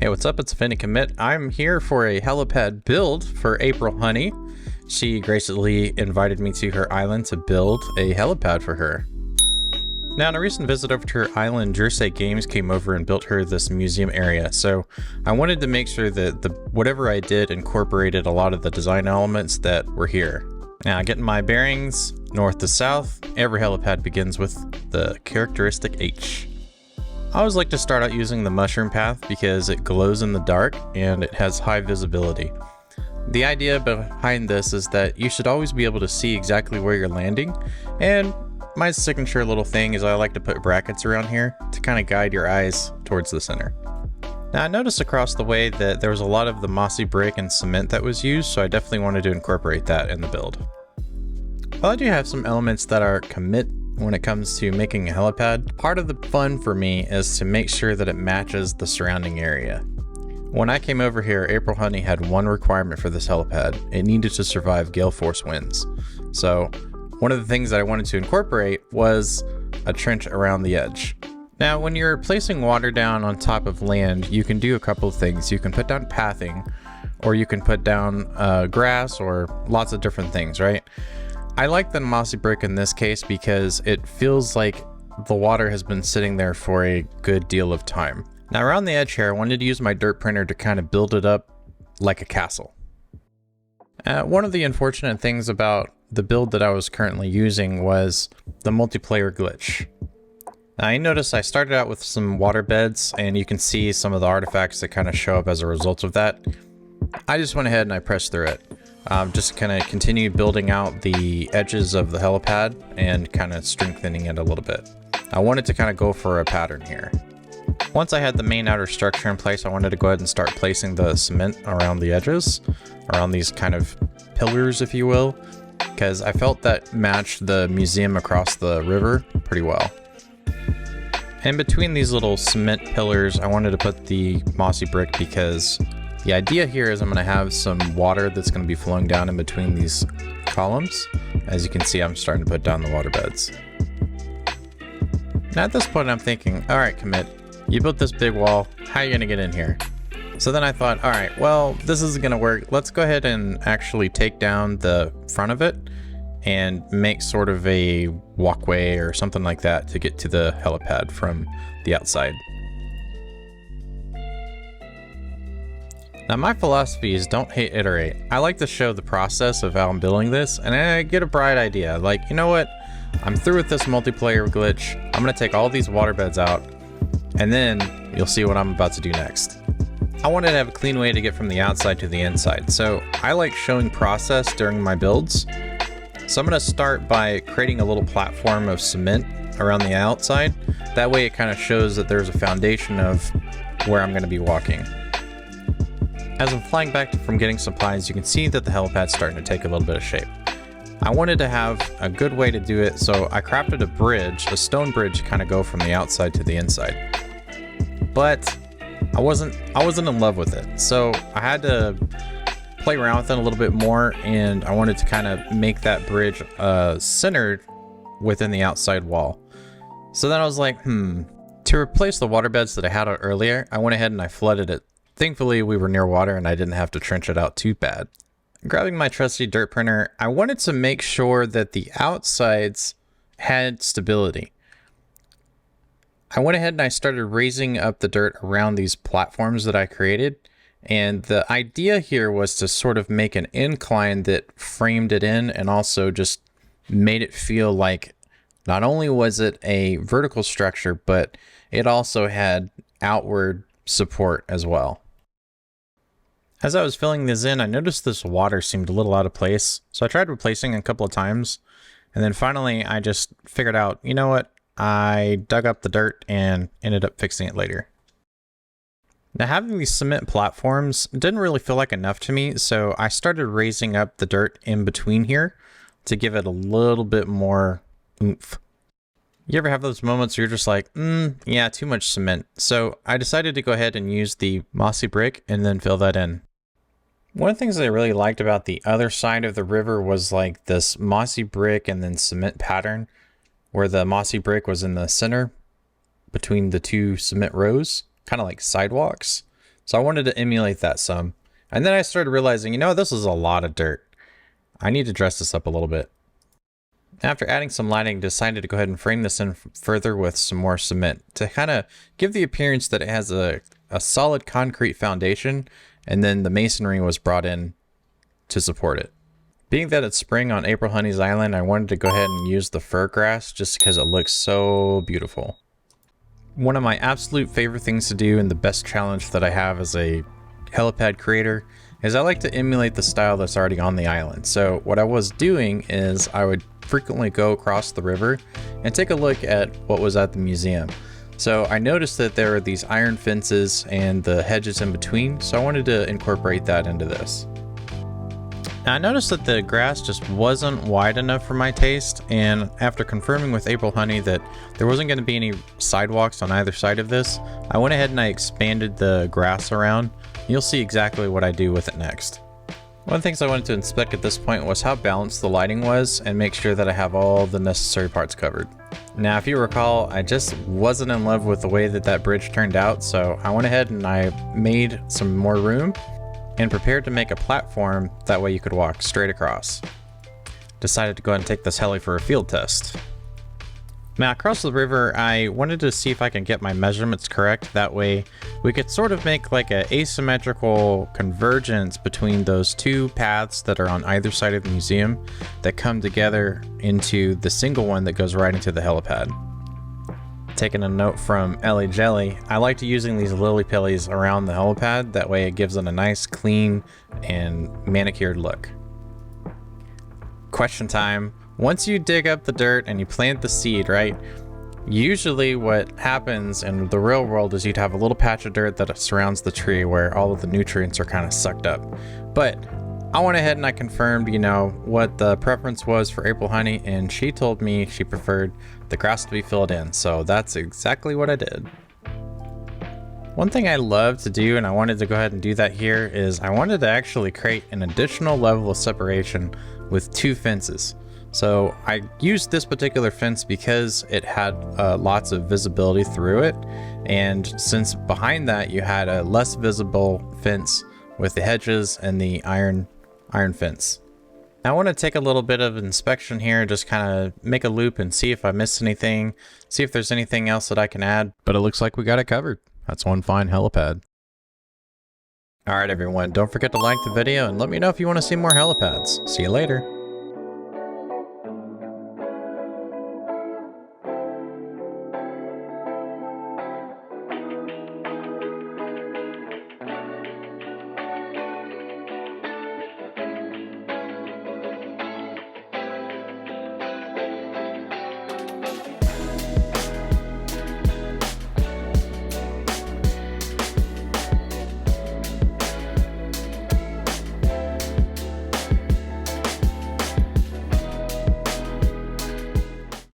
Hey, what's up? It's offendingcommit. I'm here for a helipad build for April Honey. She graciously invited me to her island to build a helipad for her. Now, in a recent visit over to her island, Jersey Games came over and built her this museum area. So I wanted to make sure that whatever I did incorporated a lot of the design elements that were here. Now, getting my bearings, north to south, every helipad begins with the characteristic H. I always like to start out using the mushroom path because it glows in the dark and it has high visibility. The idea behind this is that you should always be able to see exactly where you're landing, and my signature little thing is I like to put brackets around here to kind of guide your eyes towards the center. Now, I noticed across the way that there was a lot of the mossy brick and cement that was used, so I definitely wanted to incorporate that in the build. While I do have some elements that are commit when it comes to making a helipad, part of the fun for me is to make sure that it matches the surrounding area. When I came over here, April Honey had one requirement for this helipad. It needed to survive gale force winds. So one of the things that I wanted to incorporate was a trench around the edge. Now, when you're placing water down on top of land, you can do a couple of things. You can put down pathing, or you can put down grass, or lots of different things, right? I like the mossy brick in this case because it feels like the water has been sitting there for a good deal of time. Now, around the edge here, I wanted to use my dirt printer to kind of build it up like a castle. One of the unfortunate things about the build that I was currently using was the multiplayer glitch. Now, I noticed I started out with some water beds, and you can see some of the artifacts that kind of show up as a result of that. I just went ahead and I pressed through it. Just kind of continue building out the edges of the helipad and kind of strengthening it a little bit. I wanted to kind of go for a pattern here. Once I had the main outer structure in place, I wanted to go ahead and start placing the cement around the edges, around these kind of pillars, if you will, because I felt that matched the museum across the river pretty well. And between these little cement pillars, I wanted to put the mossy brick because the idea here is I'm going to have some water that's going to be flowing down in between these columns. As you can see, I'm starting to put down the water beds. Now at this point, I'm thinking, all right, commit, you built this big wall. How are you going to get in here? So then I thought, all right, well, this isn't going to work. Let's go ahead and actually take down the front of it and make sort of a walkway or something like that to get to the helipad from the outside. Now, my philosophy is don't hate, iterate. I like to show the process of how I'm building this, and I get a bright idea. Like, you know what? I'm through with this multiplayer glitch. I'm gonna take all these water beds out, and then you'll see what I'm about to do next. I wanted to have a clean way to get from the outside to the inside, so I like showing process during my builds. So I'm gonna start by creating a little platform of cement around the outside. That way it kind of shows that there's a foundation of where I'm gonna be walking. As I'm flying back from getting supplies, you can see that the helipad's starting to take a little bit of shape. I wanted to have a good way to do it, so I crafted a bridge, a stone bridge, to kind of go from the outside to the inside. But I wasn't in love with it, so I had to play around with it a little bit more, and I wanted to kind of make that bridge centered within the outside wall. So then I was like, to replace the water beds that I had out earlier, I went ahead and I flooded it. Thankfully, we were near water and I didn't have to trench it out too bad. Grabbing my trusty dirt printer, I wanted to make sure that the outsides had stability. I went ahead and I started raising up the dirt around these platforms that I created. And the idea here was to sort of make an incline that framed it in and also just made it feel like not only was it a vertical structure, but it also had outward support as well. As I was filling this in, I noticed this water seemed a little out of place, so I tried replacing it a couple of times, and then finally I just figured out, you know what, I dug up the dirt and ended up fixing it later. Now, having these cement platforms didn't really feel like enough to me, so I started raising up the dirt in between here to give it a little bit more oomph. You ever have those moments where you're just like, yeah, too much cement? So I decided to go ahead and use the mossy brick and then fill that in. One of the things that I really liked about the other side of the river was like this mossy brick and then cement pattern, where the mossy brick was in the center between the two cement rows, kind of like sidewalks. So I wanted to emulate that some. And then I started realizing, you know, this is a lot of dirt. I need to dress this up a little bit. After adding some lighting, decided to go ahead and frame this in further with some more cement to kind of give the appearance that it has a solid concrete foundation, and then the masonry was brought in to support it. Being that it's spring on April Honey's island, I wanted to go ahead and use the fir grass just because it looks so beautiful. One of my absolute favorite things to do and the best challenge that I have as a helipad creator is I like to emulate the style that's already on the island. So what I was doing is I would frequently go across the river and take a look at what was at the museum. So I noticed that there were these iron fences and the hedges in between, so I wanted to incorporate that into this. Now I noticed that the grass just wasn't wide enough for my taste, and after confirming with April Honey that there wasn't going to be any sidewalks on either side of this, I went ahead and I expanded the grass around. You'll see exactly what I do with it next. One of the things I wanted to inspect at this point was how balanced the lighting was and make sure that I have all the necessary parts covered. Now, if you recall, I just wasn't in love with the way that that bridge turned out, so I went ahead and I made some more room and prepared to make a platform, that way you could walk straight across. Decided to go ahead and take this heli for a field test. Now across the river, I wanted to see if I can get my measurements correct. That way we could sort of make like an asymmetrical convergence between those two paths that are on either side of the museum that come together into the single one that goes right into the helipad. Taking a note from Ellie Jelly, I liked using these lily pillies around the helipad. That way it gives it a nice, clean, and manicured look. Question time. Once you dig up the dirt and you plant the seed, right? Usually what happens in the real world is you'd have a little patch of dirt that surrounds the tree where all of the nutrients are kind of sucked up. But I went ahead and I confirmed, you know, what the preference was for April Honey, and she told me she preferred the grass to be filled in. So that's exactly what I did. One thing I love to do, and I wanted to go ahead and do that here, is I wanted to actually create an additional level of separation with two fences. So I used this particular fence because it had lots of visibility through it, and since behind that you had a less visible fence with the hedges and the iron fence. Now I want to take a little bit of inspection here, just kind of make a loop and see if I missed anything, see if there's anything else that I can add, but it looks like we got it covered. That's one fine helipad. Alright everyone, don't forget to like the video and let me know if you want to see more helipads. See you later.